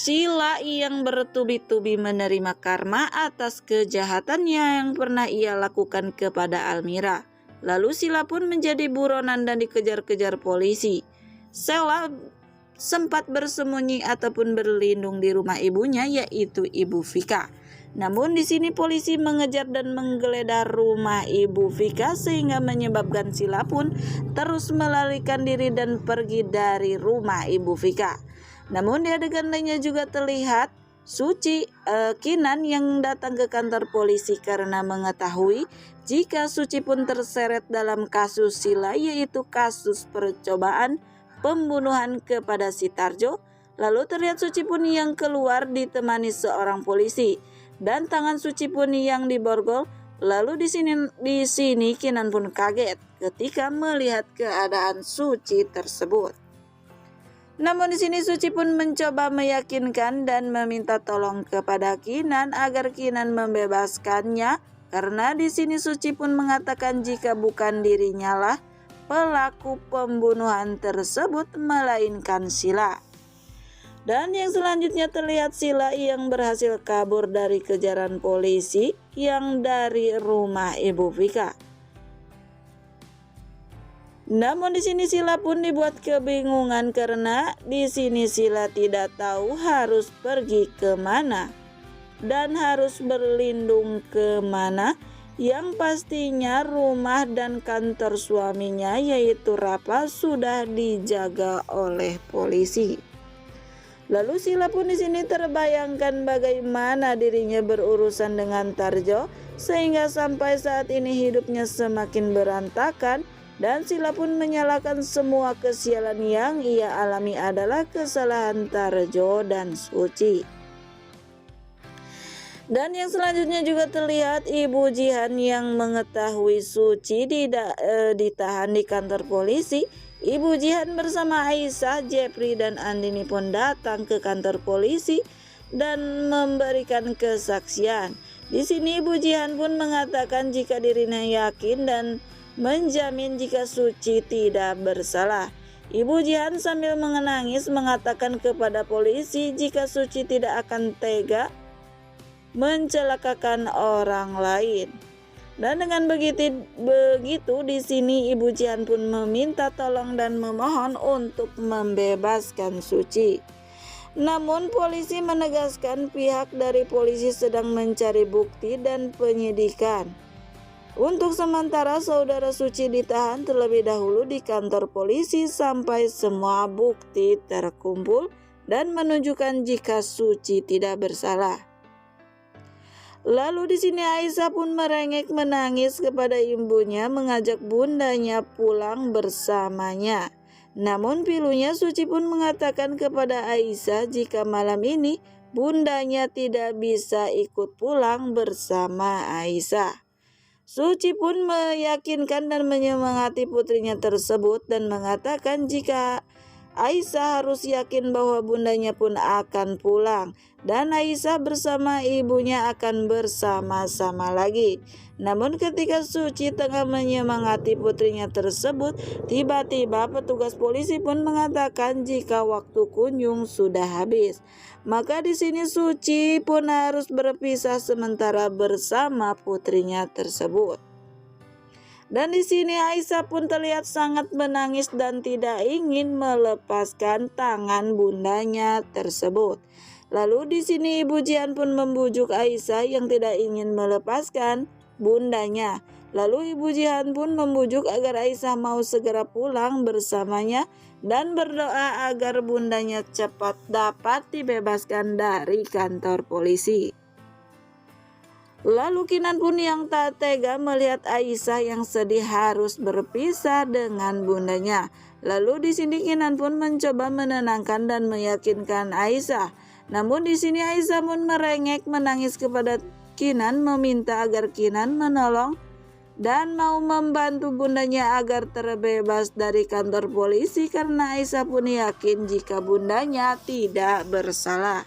Sila yang bertubi-tubi menerima karma atas kejahatannya yang pernah ia lakukan kepada Almira. Lalu Sila pun menjadi buronan dan dikejar-kejar polisi. Sela sempat bersembunyi ataupun berlindung di rumah ibunya, yaitu Ibu Vika. Namun di sini polisi mengejar dan menggeledah rumah Ibu Vika sehingga menyebabkan Sila pun terus melarikan diri dan pergi dari rumah Ibu Vika. Namun di adegan lainnya juga terlihat Kinan yang datang ke kantor polisi karena mengetahui jika Suci pun terseret dalam kasus Sila, yaitu kasus percobaan pembunuhan kepada Sitarjo. Lalu terlihat Suci pun yang keluar ditemani seorang polisi dan tangan Suci pun yang diborgol. Lalu di sini Kinan pun kaget ketika melihat keadaan Suci tersebut. Namun di sini Suci pun mencoba meyakinkan dan meminta tolong kepada Kinan agar Kinan membebaskannya, karena di sini Suci pun mengatakan jika bukan dirinya lah pelaku pembunuhan tersebut melainkan Sila. Dan yang selanjutnya terlihat Sila yang berhasil kabur dari kejaran polisi yang dari rumah Ibu Vika. Namun di sini Sila pun dibuat kebingungan karena di sini Sila tidak tahu harus pergi kemana dan harus berlindung kemana. Yang pastinya rumah dan kantor suaminya yaitu Rapa sudah dijaga oleh polisi. Lalu Sila pun di sini terbayangkan bagaimana dirinya berurusan dengan Tarjo sehingga sampai saat ini hidupnya semakin berantakan. Dan Sila pun menyalahkan semua kesialan yang ia alami adalah kesalahan Tarjo dan Suci. Dan yang selanjutnya juga terlihat Ibu Jihan yang mengetahui Suci ditahan di kantor polisi. Ibu Jihan bersama Aisyah, Jepri, dan Andini pun datang ke kantor polisi dan memberikan kesaksian. Di sini Ibu Jihan pun mengatakan jika dirinya yakin dan menjamin jika Suci tidak bersalah. Ibu Jihan sambil menangis mengatakan kepada polisi jika Suci tidak akan tega mencelakakan orang lain. Dan dengan begitu di sini Ibu Jihan pun meminta tolong dan memohon untuk membebaskan Suci. Namun polisi menegaskan pihak dari polisi sedang mencari bukti dan penyidikan. Untuk sementara saudara Suci ditahan terlebih dahulu di kantor polisi sampai semua bukti terkumpul dan menunjukkan jika Suci tidak bersalah. Lalu di sini Aisyah pun merengek menangis kepada ibunya mengajak bundanya pulang bersamanya. Namun pilunya Suci pun mengatakan kepada Aisyah jika malam ini bundanya tidak bisa ikut pulang bersama Aisyah. Suci pun meyakinkan dan menyemangati putrinya tersebut dan mengatakan jika Aisyah harus yakin bahwa bundanya pun akan pulang dan Aisyah bersama ibunya akan bersama-sama lagi. Namun ketika Suci tengah menyemangati putrinya tersebut, tiba-tiba petugas polisi pun mengatakan jika waktu kunjung sudah habis. Maka di sini Suci pun harus berpisah sementara bersama putrinya tersebut. Dan di sini Aisyah pun terlihat sangat menangis dan tidak ingin melepaskan tangan bundanya tersebut. Lalu di sini Ibu Jihan pun membujuk Aisyah yang tidak ingin melepaskan bundanya. Lalu Ibu Jihan pun membujuk agar Aisyah mau segera pulang bersamanya dan berdoa agar bundanya cepat dapat dibebaskan dari kantor polisi. Lalu Kinan pun yang tak tega melihat Aisyah yang sedih harus berpisah dengan bundanya. Lalu di sini Kinan pun mencoba menenangkan dan meyakinkan Aisyah. Namun di sini Aisyah pun merengek menangis kepada Kinan meminta agar Kinan menolong dan mau membantu bundanya agar terbebas dari kantor polisi karena Aisyah pun yakin jika bundanya tidak bersalah.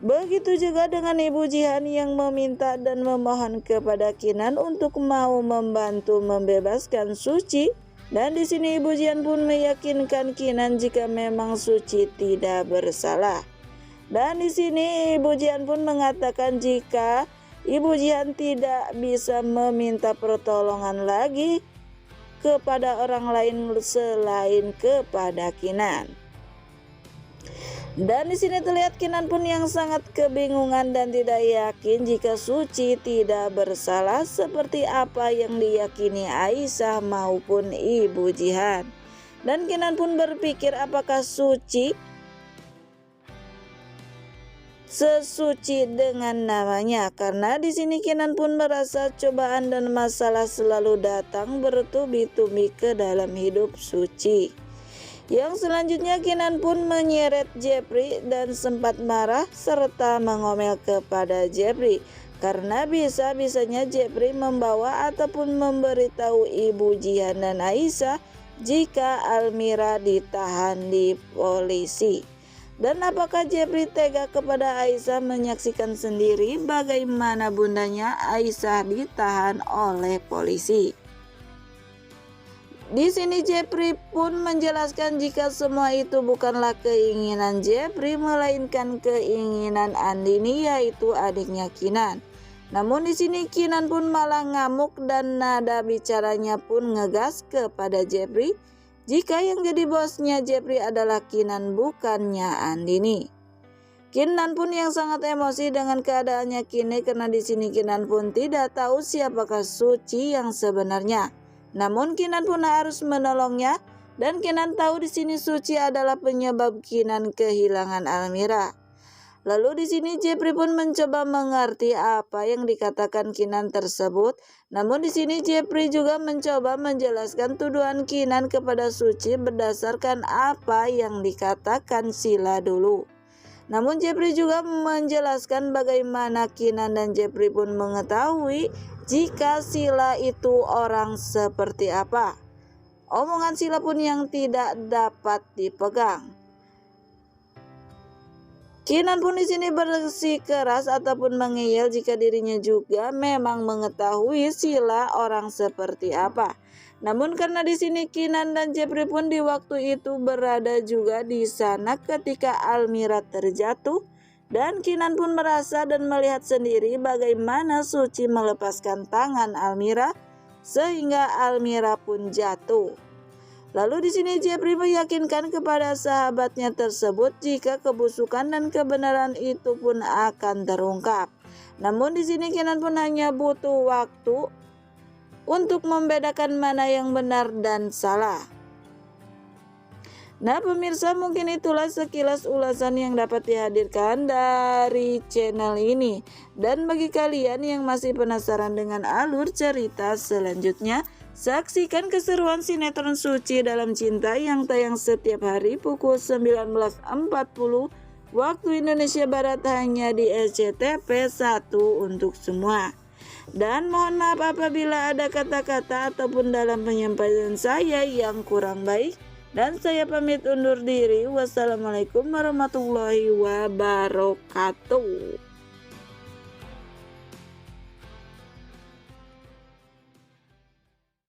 Begitu juga dengan Ibu Jihan yang meminta dan memohon kepada Kinan untuk mau membantu membebaskan Suci. Dan di sini Ibu Jihan pun meyakinkan Kinan jika memang Suci tidak bersalah. Dan di sini Ibu Jihan pun mengatakan jika Ibu Jihan tidak bisa meminta pertolongan lagi kepada orang lain selain kepada Kinan. Dan di sini terlihat Kinan pun yang sangat kebingungan dan tidak yakin jika Suci tidak bersalah seperti apa yang diyakini Aisyah maupun Ibu Jihan. Dan Kinan pun berpikir apakah Suci sesuci dengan namanya, karena di sini Kinan pun merasa cobaan dan masalah selalu datang bertubi-tubi ke dalam hidup Suci. Yang selanjutnya Kinan pun menyeret Jepri dan sempat marah serta mengomel kepada Jepri karena bisa-bisanya Jepri membawa ataupun memberitahu Ibu Jihan dan Aisyah jika Almira ditahan di polisi. Dan apakah Jepri tega kepada Aisyah menyaksikan sendiri bagaimana bundanya Aisyah ditahan oleh polisi. Di sini Jepri pun menjelaskan jika semua itu bukanlah keinginan Jepri melainkan keinginan Andini, yaitu adiknya Kinan. Namun di sini Kinan pun malah ngamuk dan nada bicaranya pun ngegas kepada Jepri jika yang jadi bosnya Jepri adalah Kinan bukannya Andini. Kinan pun yang sangat emosi dengan keadaannya kini karena di sini Kinan pun tidak tahu siapakah Suci yang sebenarnya. Namun Kinan pun harus menolongnya dan Kinan tahu di sini Suci adalah penyebab Kinan kehilangan Almira. Lalu di sini Jepri pun mencoba mengerti apa yang dikatakan Kinan tersebut. Namun di sini Jepri juga mencoba menjelaskan tuduhan Kinan kepada Suci berdasarkan apa yang dikatakan Sila dulu. Namun Jepri juga menjelaskan bagaimana Kinan dan Jepri pun mengetahui jika Sila itu orang seperti apa. Omongan Sila pun yang tidak dapat dipegang. Kinan pun di sini bersikeras ataupun mengeyel jika dirinya juga memang mengetahui Sila orang seperti apa. Namun karena di sini Kinan dan Jepri pun di waktu itu berada juga di sana ketika Almira terjatuh, dan Kinan pun merasa dan melihat sendiri bagaimana Suci melepaskan tangan Almira sehingga Almira pun jatuh. Lalu di sini Jepri meyakinkan kepada sahabatnya tersebut jika kebusukan dan kebenaran itu pun akan terungkap. Namun di sini Kinan pun hanya butuh waktu untuk membedakan mana yang benar dan salah. Nah pemirsa, mungkin itulah sekilas ulasan yang dapat dihadirkan dari channel ini. Dan bagi kalian yang masih penasaran dengan alur cerita selanjutnya, saksikan keseruan sinetron Suci Dalam Cinta yang tayang setiap hari pukul 19.40 waktu Indonesia Barat hanya di SCTV 1 untuk semua. Dan mohon maaf apabila ada kata-kata ataupun dalam penyampaian saya yang kurang baik. Dan saya pamit undur diri. Wassalamualaikum warahmatullahi wabarakatuh.